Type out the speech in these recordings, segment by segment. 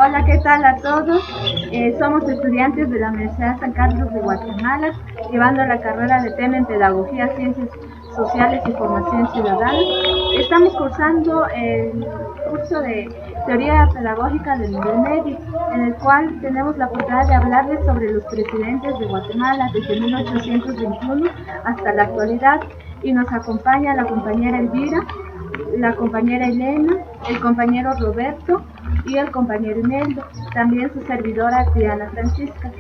Hola, ¿qué tal a todos? Somos estudiantes de la Universidad San Carlos de Guatemala, llevando la carrera de tema en Pedagogía, Ciencias Sociales y Formación Ciudadana. Estamos cursando el curso de Teoría Pedagógica del Nivel Medio, en el cual tenemos la oportunidad de hablarles sobre los presidentes de Guatemala desde 1821 hasta la actualidad, y nos acompaña la compañera Elvira, la compañera Elena, el compañero Roberto y el compañero Imeldo, también su servidora Diana Francisca.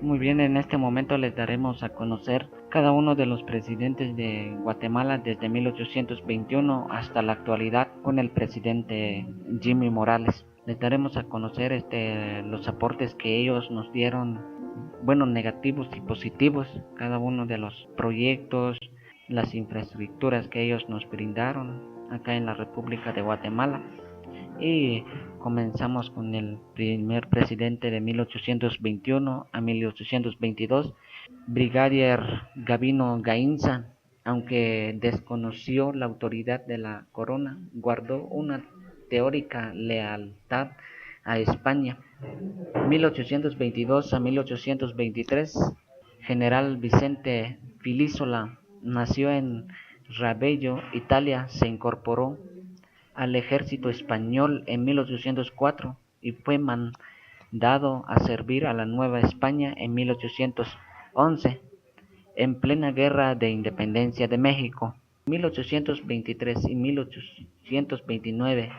Muy bien, en este momento les daremos a conocer cada uno de los presidentes de Guatemala desde 1821 hasta la actualidad con el presidente Jimmy Morales. Les daremos a conocer los aportes que ellos nos dieron, bueno, negativos y positivos, cada uno de los proyectos, las infraestructuras que ellos nos brindaron acá en la República de Guatemala. Y comenzamos con el primer presidente de 1821 a 1822, Brigadier Gabino Gainza. Aunque desconoció la autoridad de la corona, guardó una teórica lealtad a España. 1822 a 1823, General Vicente Filísola nació en Ravello, Italia. Se incorporó al ejército español en 1804 y fue mandado a servir a la Nueva España en 1811, en plena guerra de independencia de México. 1823 y 1829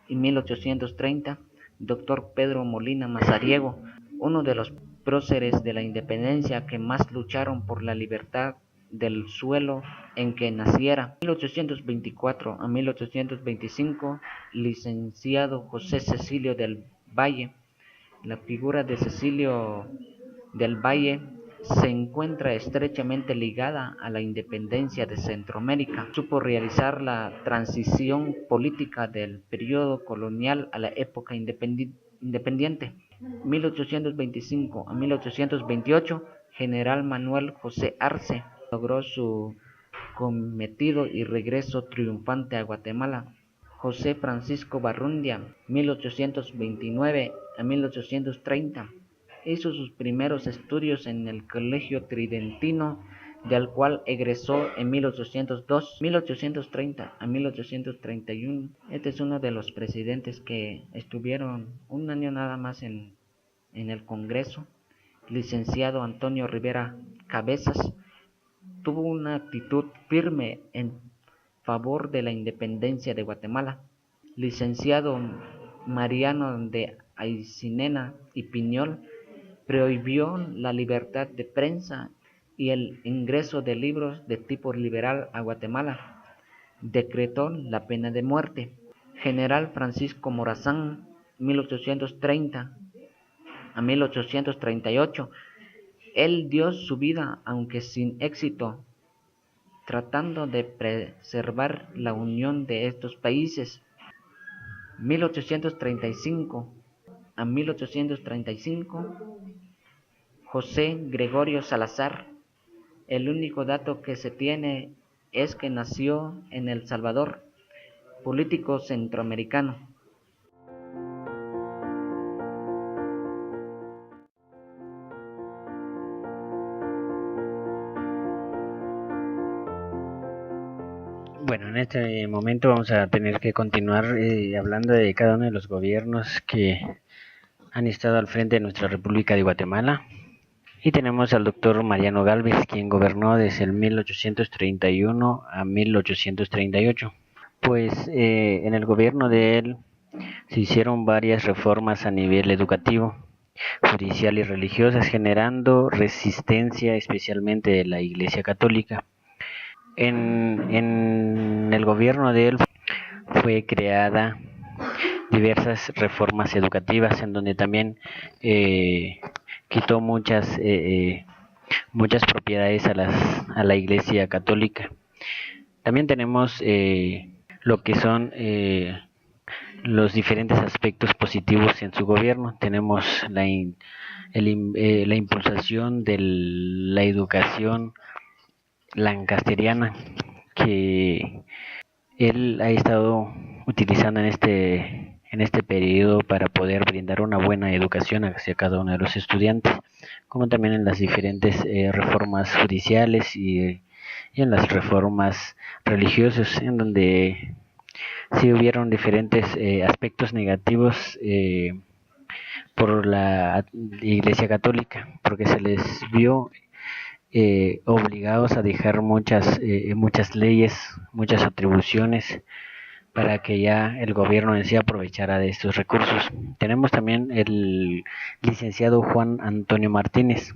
y 1830, doctor Pedro Molina Mazariego, uno de los próceres de la independencia que más lucharon por la libertad del suelo en que naciera. 1824 a 1825, licenciado José Cecilio del Valle. La figura de Cecilio del Valle se encuentra estrechamente ligada a la independencia de Centroamérica. Supo realizar la transición política del periodo colonial a la época independiente. 1825 a 1828, General Manuel José Arce logró su cometido y regreso triunfante a Guatemala. José Francisco Barrundia, 1829 a 1830, hizo sus primeros estudios en el Colegio Tridentino, del cual egresó en 1802, 1830 a 1831. Este es uno de los presidentes que estuvieron un año nada más en el Congreso. Licenciado Antonio Rivera Cabezas tuvo una actitud firme en favor de la independencia de Guatemala. Licenciado Mariano de Aycinena y Piñol prohibió la libertad de prensa y el ingreso de libros de tipo liberal a Guatemala. Decretó la pena de muerte. General Francisco Morazán, 1830 a 1838. Él dio su vida, aunque sin éxito, tratando de preservar la unión de estos países. 1835 a 1835, José Gregorio Salazar. El único dato que se tiene es que nació en El Salvador, político centroamericano. Bueno, en este momento vamos a tener que continuar hablando de cada uno de los gobiernos que han estado al frente de nuestra República de Guatemala. Y tenemos al doctor Mariano Gálvez, quien gobernó desde el 1831 a 1838. Pues en el gobierno de él se hicieron varias reformas a nivel educativo, judicial y religiosas, generando resistencia especialmente de la Iglesia Católica. En el gobierno de él fue creada diversas reformas educativas en donde también quitó muchas propiedades a la Iglesia Católica. También tenemos lo que son los diferentes aspectos positivos en su gobierno. Tenemos la impulsación de la educación lancasteriana que él ha estado utilizando en este periodo para poder brindar una buena educación hacia cada uno de los estudiantes, como también en las diferentes reformas judiciales y en las reformas religiosas, en donde sí hubieron diferentes aspectos negativos por la Iglesia Católica, porque se les vio obligados a dejar muchas leyes, muchas atribuciones para que ya el gobierno en sí aprovechara de estos recursos. Tenemos también el licenciado Juan Antonio Martínez,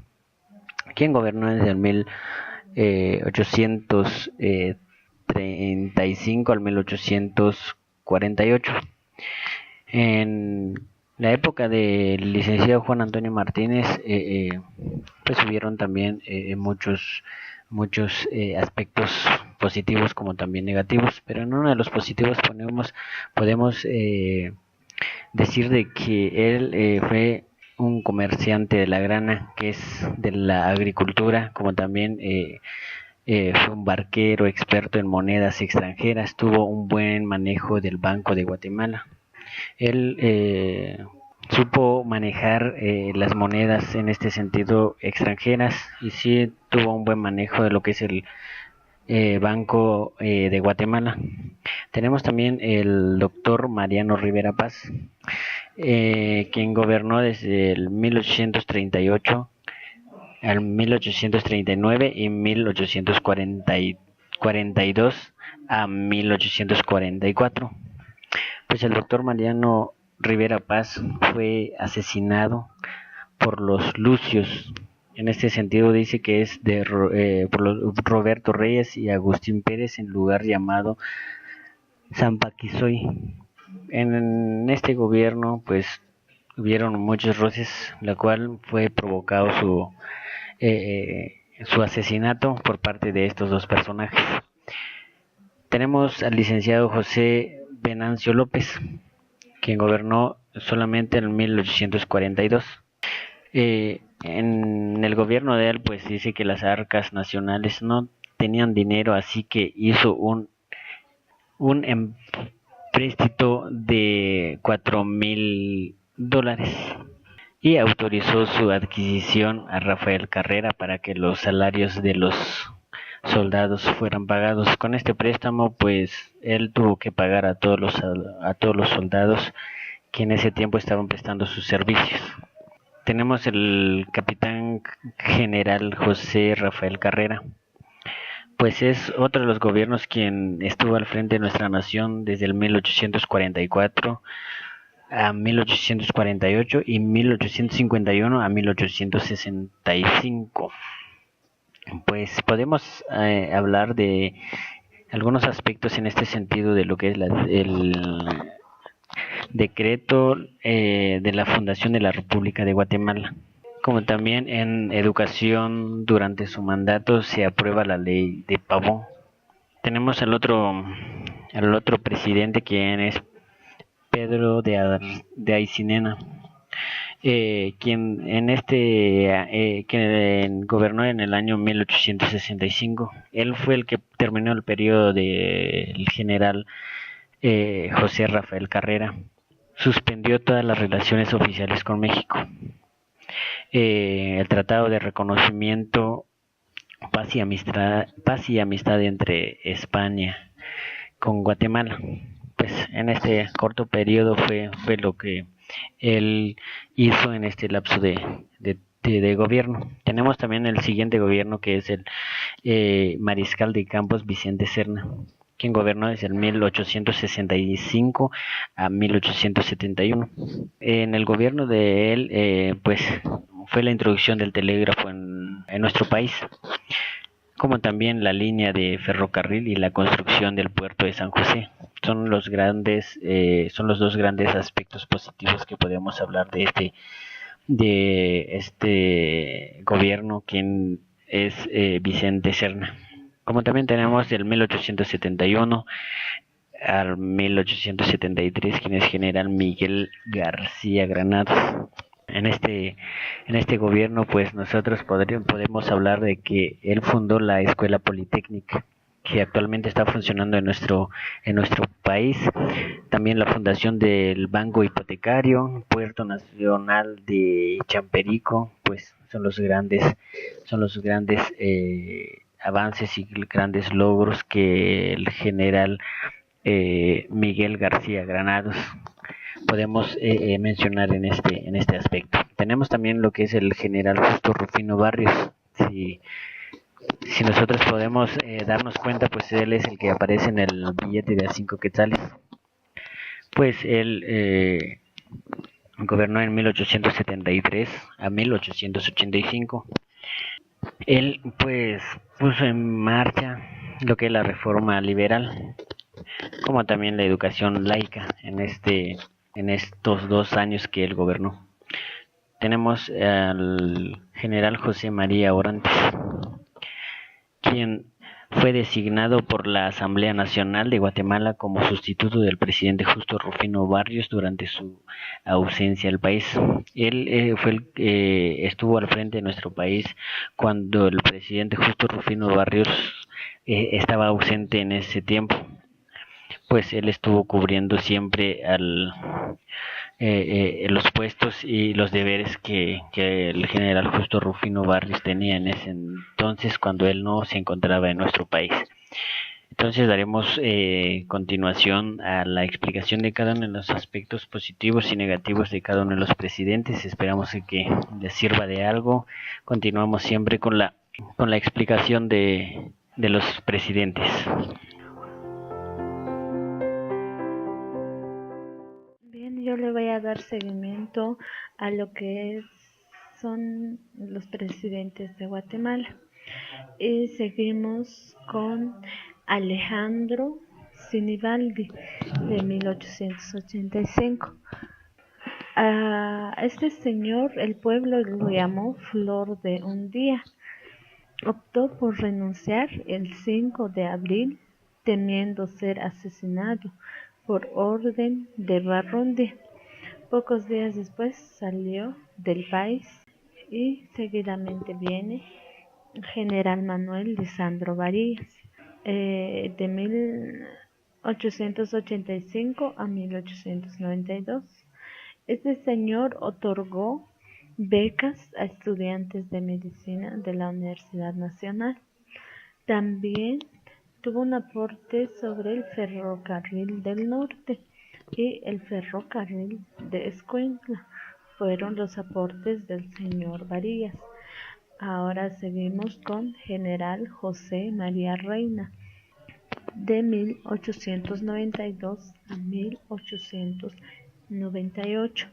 quien gobernó desde el 1835 al 1848. En la época del licenciado Juan Antonio Martínez, pues hubieron también muchos aspectos positivos como también negativos, pero en uno de los positivos podemos decir de que él fue un comerciante de la grana, que es de la agricultura, como también fue un barquero experto en monedas extranjeras, tuvo un buen manejo del Banco de Guatemala. Él supo manejar las monedas en este sentido extranjeras y sí tuvo un buen manejo de lo que es el Banco de Guatemala. Tenemos también el doctor Mariano Rivera Paz, quien gobernó desde el 1838 al 1839 y 1842 a 1844. Pues el doctor Mariano Rivera Paz fue asesinado por los Lucios. En este sentido dice que es por Roberto Reyes y Agustín Pérez en lugar llamado Zampaquizoy. En este gobierno pues hubieron muchos roces, la cual fue provocado su asesinato por parte de estos dos personajes. Tenemos al licenciado José Venancio López, quien gobernó solamente en 1842. En el gobierno de él, pues dice que las arcas nacionales no tenían dinero, así que hizo un empréstito de $4,000 y autorizó su adquisición a Rafael Carrera para que los salarios de los soldados fueran pagados. Con este préstamo, pues él tuvo que pagar a todos los soldados que en ese tiempo estaban prestando sus servicios. Tenemos el capitán general José Rafael Carrera, pues es otro de los gobiernos quien estuvo al frente de nuestra nación desde el 1844 a 1848 y 1851 a 1865. Pues podemos hablar de algunos aspectos en este sentido de lo que es el decreto de la fundación de la República de Guatemala, como también en educación durante su mandato se aprueba la ley de Pavón. Tenemos al otro presidente, quien es Pedro de Aycinena, quien gobernó en el año 1865. Él fue el que terminó el periodo del general José Rafael Carrera. Suspendió todas las relaciones oficiales con México. El Tratado de Reconocimiento, Paz y Amistad entre España con Guatemala. Pues en este corto periodo fue lo que él hizo en este lapso de gobierno. Tenemos también el siguiente gobierno, que es el mariscal de Campos Vicente Serna, quien gobernó desde el 1865 a 1871. En el gobierno de él, pues fue la introducción del telégrafo en nuestro país, como también la línea de ferrocarril y la construcción del puerto de San José. Son los dos grandes aspectos positivos que podemos hablar de este gobierno, quien es Vicente Serna. Como también tenemos del 1871 al 1873, quien es general Miguel García Granados. en este gobierno, pues nosotros podemos hablar de que él fundó la Escuela Politécnica, que actualmente está funcionando en nuestro país. También la fundación del Banco Hipotecario, Puerto Nacional de Champerico, pues son los grandes avances y grandes logros que el general Miguel García Granados podemos mencionar en este aspecto. Tenemos también lo que es el general Justo Rufino Barrios. Si nosotros podemos darnos cuenta, pues él es el que aparece en el billete de a 5 quetzales. Pues él gobernó en 1873 a 1885. Él pues puso en marcha lo que es la reforma liberal, como también la educación laica en estos 2 años que él gobernó. Tenemos al general José María Orantes, quien fue designado por la Asamblea Nacional de Guatemala como sustituto del presidente Justo Rufino Barrios durante su ausencia al país. Él fue el que estuvo al frente de nuestro país cuando el presidente Justo Rufino Barrios estaba ausente en ese tiempo. Pues él estuvo cubriendo siempre los puestos y los deberes que el general Justo Rufino Barrios tenía en ese entonces cuando él no se encontraba en nuestro país. Entonces daremos continuación a la explicación de cada uno de los aspectos positivos y negativos de cada uno de los presidentes. Esperamos que les sirva de algo. Continuamos siempre con la explicación de los presidentes. Bien, yo le voy a dar seguimiento a lo que son los presidentes de Guatemala. Y seguimos con Alejandro Sinibaldi de 1885. A este señor el pueblo lo llamó Flor de un Día. Optó por renunciar el 5 de abril, temiendo ser asesinado por orden de Barrundia. Pocos días después salió del país y seguidamente viene General Manuel Lisandro Varillas, de 1885 a 1892. Este señor otorgó becas a estudiantes de medicina de la Universidad Nacional. También tuvo un aporte sobre el ferrocarril del norte y el ferrocarril de Escuintla. Fueron los aportes del señor Varillas. Ahora seguimos con General José María Reina, de 1892 a 1898.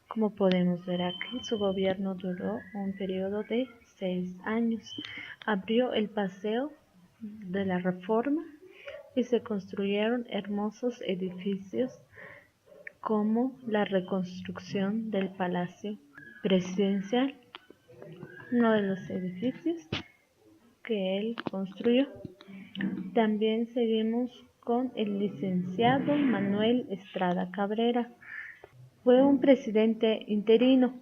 Como podemos ver aquí, su gobierno duró un periodo de 6 años. Abrió el Paseo de la Reforma y se construyeron hermosos edificios como la reconstrucción del Palacio Presidencial, uno de los edificios que él construyó. También seguimos con el licenciado Manuel Estrada Cabrera. Fue un presidente interino.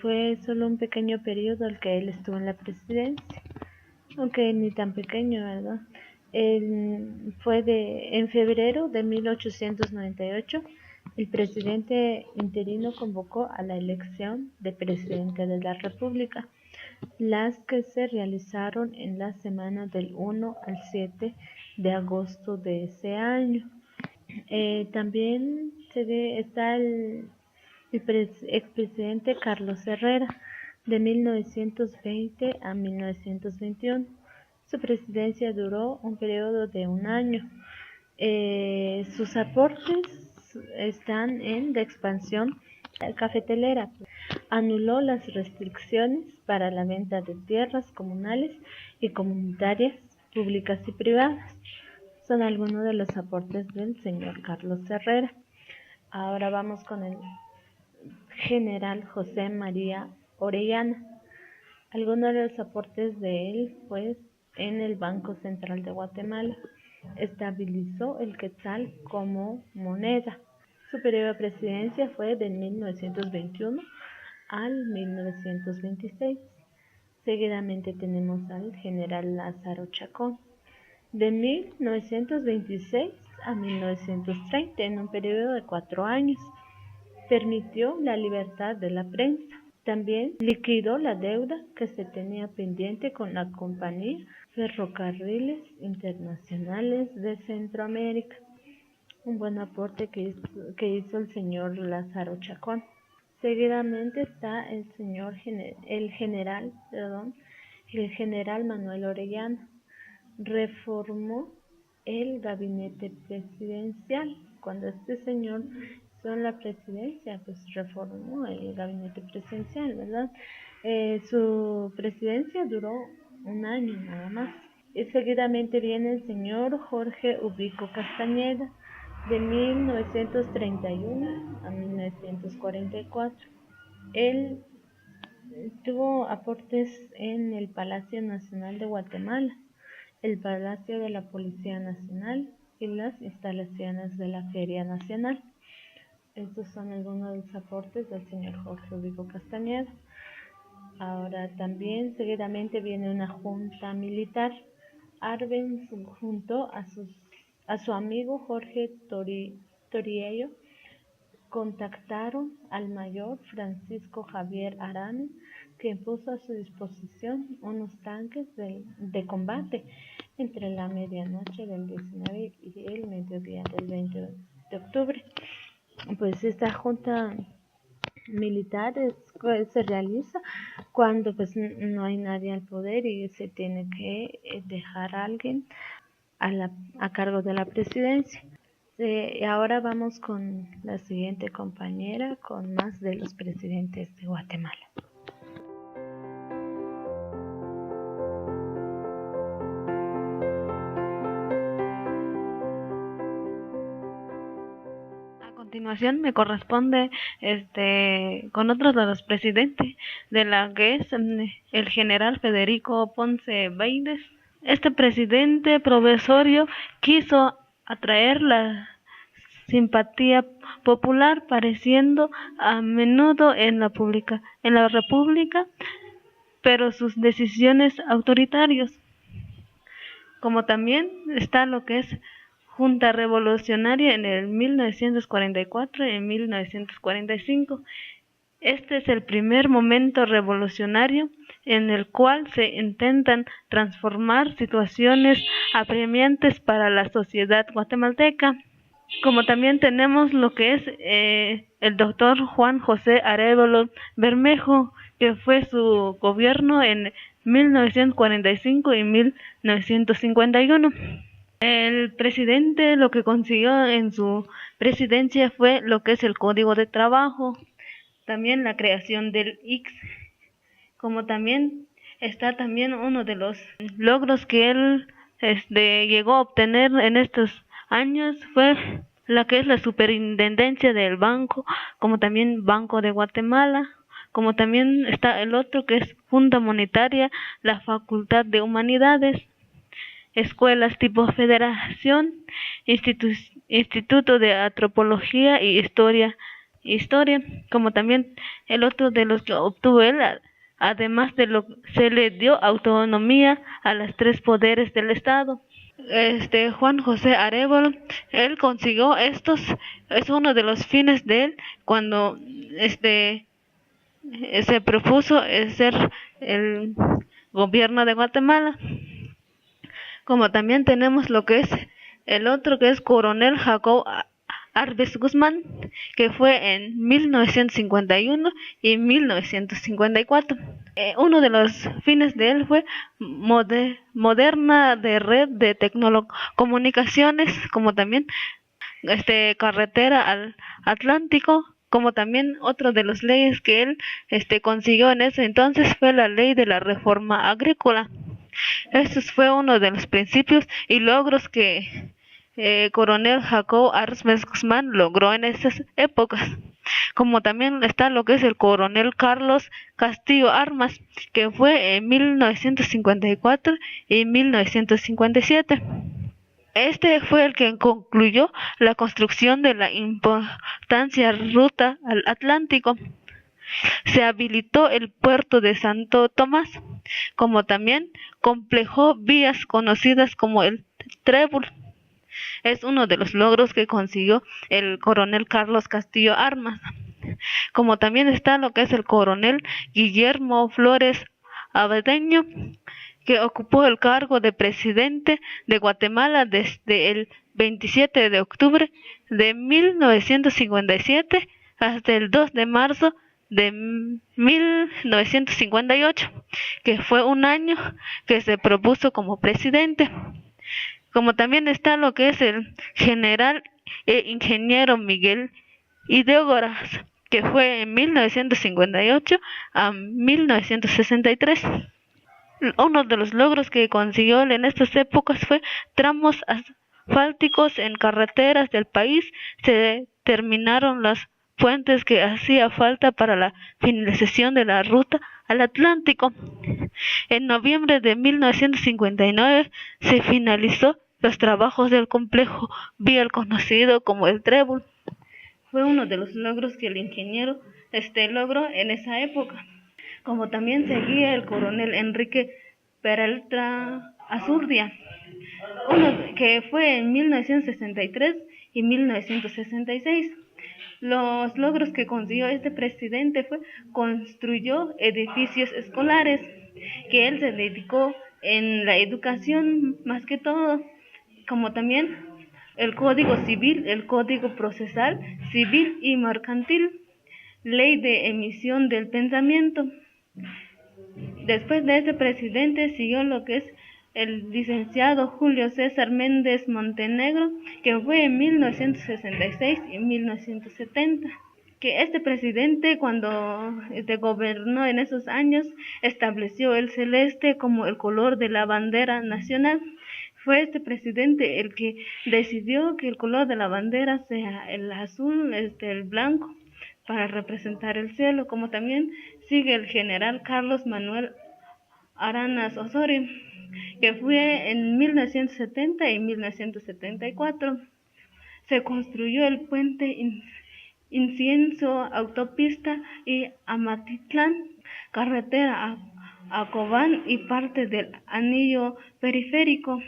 Fue solo un pequeño periodo el que él estuvo en la presidencia, aunque ni tan pequeño, ¿verdad? En febrero de 1898, el presidente interino convocó a la elección de presidente de la República, las que se realizaron en la semana del 1 al 7 de agosto de ese año. También está el expresidente Carlos Herrera, de 1920 a 1921. Su presidencia duró un periodo de un año. Sus aportes están en la expansión cafetalera. Anuló las restricciones para la venta de tierras comunales y comunitarias, públicas y privadas. Son algunos de los aportes del señor Carlos Herrera. Ahora vamos con el general José María Orellana. Algunos de los aportes de él, pues, en el Banco Central de Guatemala. Estabilizó el quetzal como moneda. Su periodo de presidencia fue de 1921 al 1926. Seguidamente tenemos al general Lázaro Chacón, de 1926 a 1930, en un periodo de 4 años. Permitió la libertad de la prensa. También liquidó la deuda que se tenía pendiente con la Compañía Ferrocarriles Internacionales de Centroamérica. Un buen aporte que hizo el señor Lázaro Chacón. Seguidamente está el general Manuel Orellana. Reformó el gabinete presidencial. Cuando este señor hizo la presidencia, pues reformó el gabinete presidencial, ¿verdad? Su presidencia duró 1 año nada más. Y seguidamente viene el señor Jorge Ubico Castañeda, de 1931 a 1944. Él tuvo aportes en el Palacio Nacional de Guatemala, el Palacio de la Policía Nacional y las instalaciones de la Feria Nacional. Estos son algunos de los aportes del señor Jorge Ubico Castañeda. Ahora también seguidamente viene una junta militar. Arbenz junto a su amigo Jorge Toriello contactaron al mayor Francisco Javier Arana, que puso a su disposición unos tanques de combate entre la medianoche del 19 y el mediodía del 20 de octubre. Pues esta junta militar se realiza cuando pues no hay nadie al poder y se tiene que dejar a alguien a cargo de la presidencia. Y ahora vamos con la siguiente compañera con más de los presidentes de Guatemala. A continuación me corresponde con otros de los presidentes, de la que es el general Federico Ponce Beides. Este presidente provisorio quiso atraer la simpatía popular, pareciendo a menudo en la República, pero sus decisiones autoritarias. Como también está lo que es Junta Revolucionaria en el 1944 y en 1945. Este es el primer momento revolucionario en el cual se intentan transformar situaciones apremiantes para la sociedad guatemalteca. Como también tenemos lo que es el doctor Juan José Arévalo Bermejo, que fue su gobierno en 1945 y 1951. El presidente lo que consiguió en su presidencia fue lo que es el Código de Trabajo, también la creación del IX, como también está también uno de los logros que él llegó a obtener en estos años fue la que es la superintendencia del banco, como también Banco de Guatemala, como también está el otro que es Junta Monetaria, la Facultad de Humanidades, escuelas tipo Federación, Instituto de Antropología y Historia, como también el otro de los que obtuvo él, además de lo que se le dio autonomía a los 3 poderes del Estado. Juan José Arévalo, él consiguió estos, es uno de los fines de él cuando se propuso ser el gobierno de Guatemala. Como también tenemos lo que es el otro que es Coronel Jacob Arbenz Guzmán, que fue en 1951 y 1954. Uno de los fines de él fue moderna de red de comunicaciones, como también carretera al Atlántico, como también otro de las leyes que él consiguió en ese entonces fue la ley de la reforma agrícola. Este fue uno de los principios y logros que Coronel Jacob Arbenz Guzmán logró en esas épocas. Como también está lo que es el Coronel Carlos Castillo Armas, que fue en 1954 y 1957. Este fue el que concluyó la construcción de la importante ruta al Atlántico. Se habilitó el puerto de Santo Tomás, como también complejó vías conocidas como el Trébol. Es uno de los logros que consiguió el coronel Carlos Castillo Armas. Como también está lo que es el coronel Guillermo Flores Avendaño, que ocupó el cargo de presidente de Guatemala desde el 27 de octubre de 1957 hasta el 2 de marzo de 1958, que fue un año que se propuso como presidente. Como también está lo que es el general e ingeniero Miguel Ideógoras, que fue en 1958 a 1963. Uno de los logros que consiguió él en estas épocas fue tramos asfálticos en carreteras del país. Se terminaron las puentes que hacía falta para la finalización de la ruta al Atlántico. En noviembre de 1959 se finalizó los trabajos del complejo vial conocido como el Trébol. Fue uno de los logros que el ingeniero logró en esa época. Como también seguía el coronel Enrique Peralta Azurdia, uno que fue en 1963 y 1966. Los logros que consiguió este presidente fue construyó edificios escolares, que él se dedicó en la educación más que todo, como también el Código Civil, el Código Procesal Civil y Mercantil, Ley de Emisión del Pensamiento. Después de este presidente siguió lo que es el licenciado Julio César Méndez Montenegro, que fue en 1966 y 1970. Que este presidente, cuando gobernó en esos años, estableció el celeste como el color de la bandera nacional. Fue este presidente el que decidió que el color de la bandera sea el azul, el blanco, para representar el cielo. Como también sigue el general Carlos Manuel Arenas Osorio, que fue en 1970 y 1974. Se construyó el puente Incienso, autopista y Amatitlán, carretera a Cobán y parte del anillo periférico.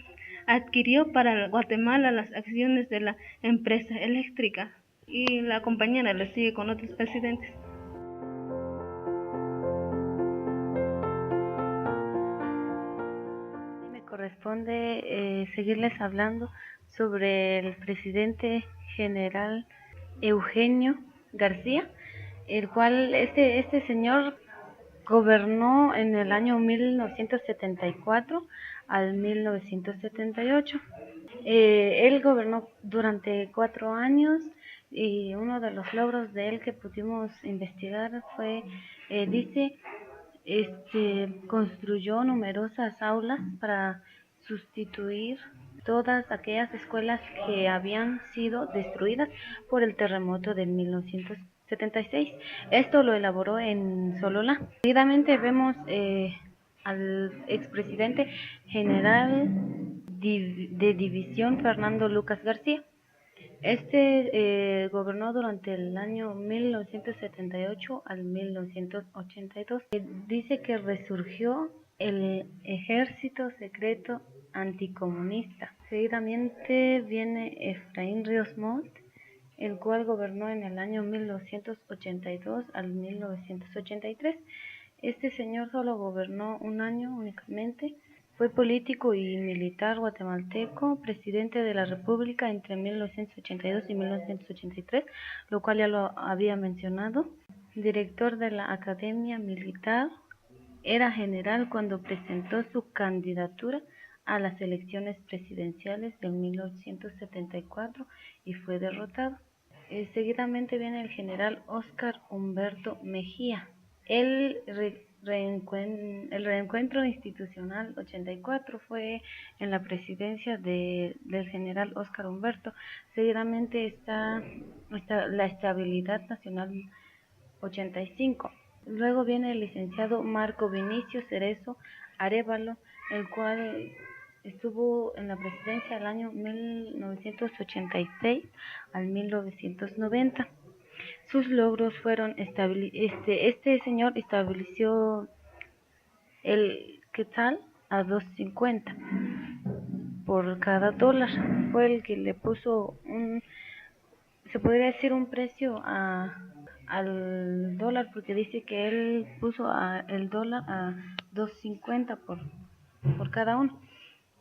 Adquirió para Guatemala las acciones de la empresa eléctrica, y la compañera le sigue con otros presidentes. Me corresponde seguirles hablando sobre el presidente general Eugenio García, el cual este señor gobernó en el año 1974 al 1978. Él gobernó durante 4 años y uno de los logros de él que pudimos investigar fue, construyó numerosas aulas para sustituir todas aquellas escuelas que habían sido destruidas por el terremoto de 1976. Esto lo elaboró en Sololá. Seguidamente vemos al expresidente general de división Fernando Lucas García. Gobernó durante el año 1978 al 1982. Dice que resurgió el ejército secreto anticomunista. Seguidamente viene Efraín Ríos Montt, el cual gobernó en el año 1982 al 1983. Este señor solo gobernó un año únicamente. Fue político y militar guatemalteco, presidente de la República entre 1982 y 1983, lo cual ya lo había mencionado. Director de la Academia Militar, era general cuando presentó su candidatura a las elecciones presidenciales de 1974 y fue derrotado. Seguidamente viene el general Óscar Humberto Mejía. El reencuentro institucional 84 fue en la presidencia del general Óscar Humberto. Seguidamente está la estabilidad nacional 85. Luego viene el licenciado Marco Vinicio Cerezo Arévalo, el cual estuvo en la presidencia del año 1986 al 1990. Sus logros fueron este señor estableció el quetzal a 2.50 por cada dólar. Fue el que le puso se podría decir un precio al dólar, porque dice que él puso el dólar a 2.50 por cada uno.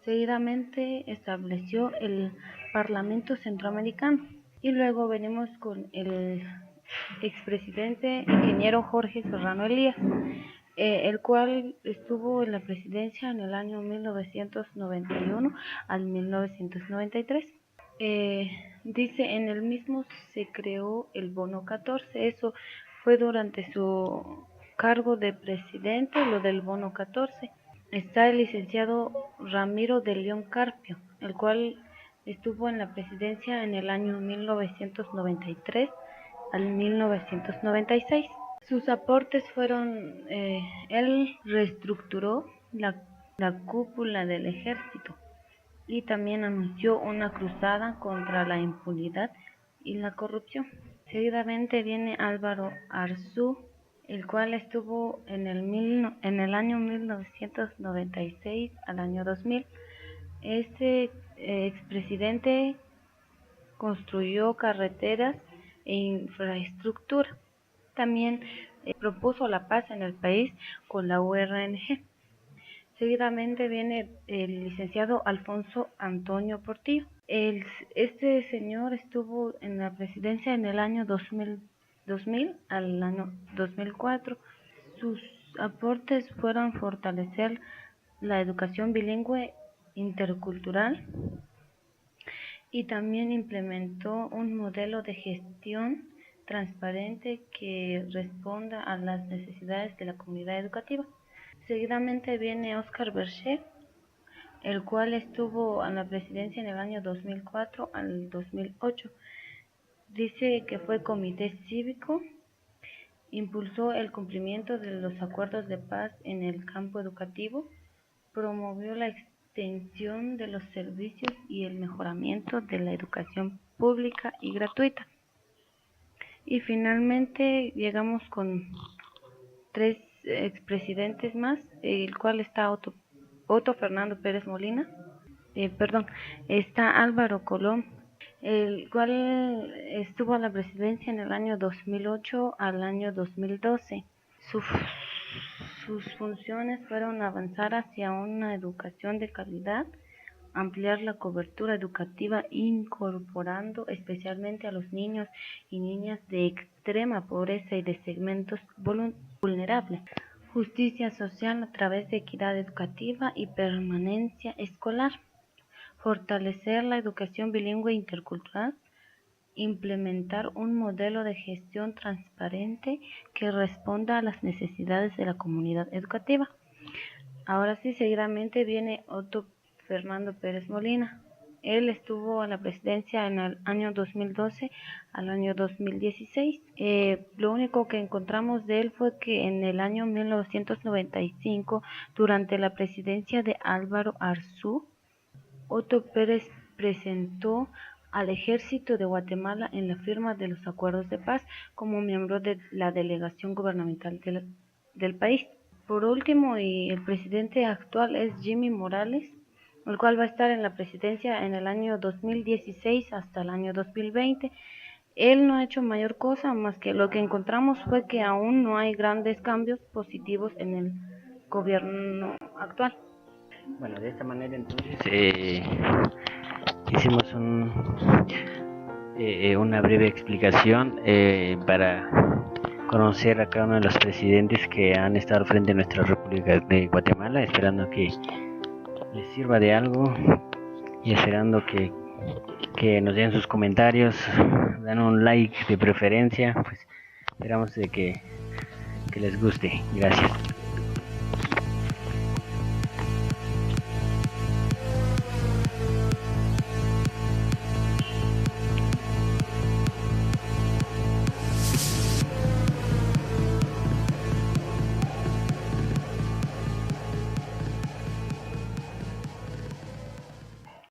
Seguidamente estableció el Parlamento Centroamericano y luego venimos con el expresidente ingeniero Jorge Serrano Elías, el cual estuvo en la presidencia en el año 1991 al 1993. Dice en el mismo se creó el bono 14, eso fue durante su cargo de presidente, lo del bono 14. Está el licenciado Ramiro de León Carpio, el cual estuvo en la presidencia en el año 1993 al 1996. Sus aportes fueron, él reestructuró la cúpula del ejército y también anunció una cruzada contra la impunidad y la corrupción. Seguidamente viene Álvaro Arzú, el cual estuvo en el año 1996 al año 2000. Este expresidente construyó carreteras e infraestructura. También propuso la paz en el país con la URNG. Seguidamente viene el licenciado Alfonso Antonio Portillo. Este señor estuvo en la presidencia en el año 2000 al año 2004. Sus aportes fueron fortalecer la educación bilingüe intercultural y también implementó un modelo de gestión transparente que responda a las necesidades de la comunidad educativa. Seguidamente viene Óscar Berché, el cual estuvo en la presidencia en el año 2004 al 2008. Dice que fue comité cívico, impulsó el cumplimiento de los acuerdos de paz en el campo educativo, promovió la extensión de los servicios y el mejoramiento de la educación pública y gratuita. Y finalmente llegamos con 3 expresidentes más, el cual está Otto Fernando Pérez Molina, está Álvaro Colón, el cual estuvo en la presidencia en el año 2008 al año 2012. Sus funciones fueron avanzar hacia una educación de calidad, ampliar la cobertura educativa incorporando especialmente a los niños y niñas de extrema pobreza y de segmentos vulnerables, justicia social a través de equidad educativa y permanencia escolar, fortalecer la educación bilingüe intercultural, implementar un modelo de gestión transparente que responda a las necesidades de la comunidad educativa. Ahora sí, seguidamente viene Otto Fernando Pérez Molina. Él estuvo en la presidencia en el año 2012 al año 2016. Lo único que encontramos de él fue que en el año 1995, durante la presidencia de Álvaro Arzú, Otto Pérez presentó al Ejército de Guatemala en la firma de los acuerdos de paz como miembro de la delegación gubernamental del país. Por último, y el presidente actual es Jimmy Morales, el cual va a estar en la presidencia en el año 2016 hasta el año 2020. Él no ha hecho mayor cosa más que lo que encontramos fue que aún no hay grandes cambios positivos en el gobierno actual. Bueno, de esta manera entonces hicimos una breve explicación para conocer a cada uno de los presidentes que han estado al frente de nuestra República de Guatemala, esperando que les sirva de algo y esperando que nos den sus comentarios, dan un like de preferencia, pues esperamos de que les guste. Gracias.